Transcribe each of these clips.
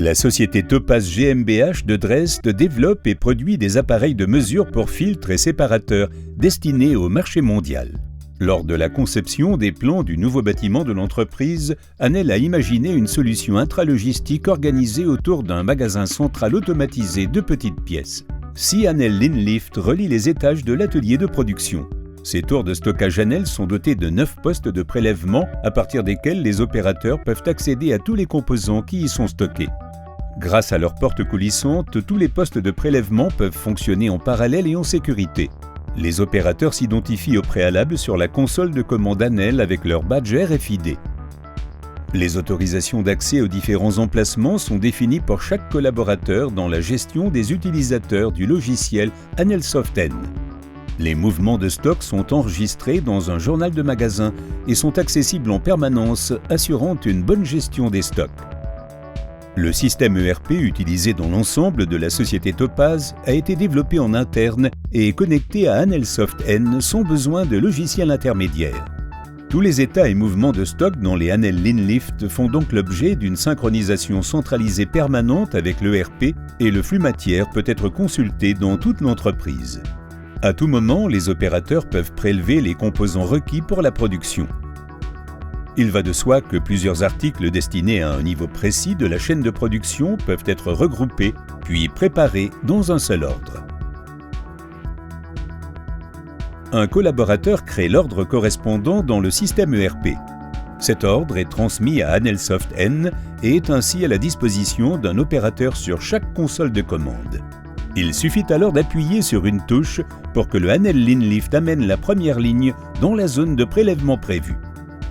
La société Topaz GmbH de Dresde développe et produit des appareils de mesure pour filtres et séparateurs destinés au marché mondial. Lors de la conception des plans du nouveau bâtiment de l'entreprise, Anel a imaginé une solution intralogistique organisée autour d'un magasin central automatisé de petites pièces. 6 Anel Linlift relient les étages de l'atelier de production. Ces tours de stockage Anel sont dotés de 9 postes de prélèvement à partir desquels les opérateurs peuvent accéder à tous les composants qui y sont stockés. Grâce à leurs portes coulissantes, tous les postes de prélèvement peuvent fonctionner en parallèle et en sécurité. Les opérateurs s'identifient au préalable sur la console de commande Anel avec leur badge RFID. Les autorisations d'accès aux différents emplacements sont définies pour chaque collaborateur dans la gestion des utilisateurs du logiciel AnelSoftN. Les mouvements de stock sont enregistrés dans un journal de magasin et sont accessibles en permanence, assurant une bonne gestion des stocks. Le système ERP utilisé dans l'ensemble de la société Topaz a été développé en interne et est connecté à AnelSoftN sans besoin de logiciel intermédiaire. Tous les états et mouvements de stock dans les Anel Linlift font donc l'objet d'une synchronisation centralisée permanente avec l'ERP et le flux matière peut être consulté dans toute l'entreprise. À tout moment, les opérateurs peuvent prélever les composants requis pour la production. Il va de soi que plusieurs articles destinés à un niveau précis de la chaîne de production peuvent être regroupés puis préparés dans un seul ordre. Un collaborateur crée l'ordre correspondant dans le système ERP. Cet ordre est transmis à AnelSoftN et est ainsi à la disposition d'un opérateur sur chaque console de commande. Il suffit alors d'appuyer sur une touche pour que le Anel Linlift amène la première ligne dans la zone de prélèvement prévue.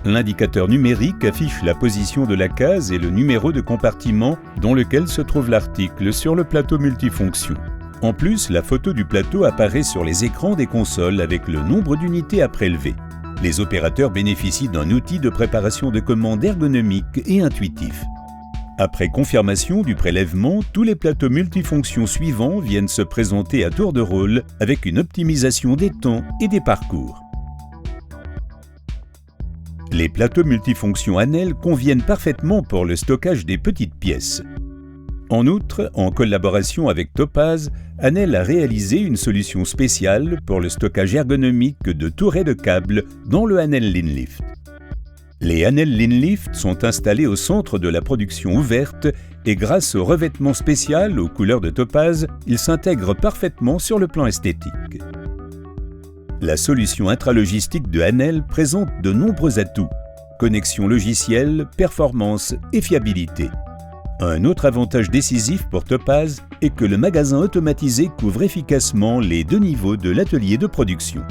L'indicateur numérique affiche la position de la case et le numéro de compartiment dans lequel se trouve l'article sur le plateau multifonction. En plus, la photo du plateau apparaît sur les écrans des consoles avec le nombre d'unités à prélever. Les opérateurs bénéficient d'un outil de préparation de commandes ergonomique et intuitif. Après confirmation du prélèvement, tous les plateaux multifonctions suivants viennent se présenter à tour de rôle avec une optimisation des temps et des parcours. Les plateaux multifonctions Anel conviennent parfaitement pour le stockage des petites pièces. En outre, en collaboration avec Topaz, Anel a réalisé une solution spéciale pour le stockage ergonomique de tourets de câbles dans le Anel Linlift. Les Anel Linlift sont installés au centre de la production ouverte et grâce au revêtement spécial aux couleurs de Topaz, ils s'intègrent parfaitement sur le plan esthétique. La solution intralogistique de Anel présente de nombreux atouts: connexion logicielle, performance et fiabilité. Un autre avantage décisif pour Topaz est que le magasin automatisé couvre efficacement les 2 niveaux de l'atelier de production.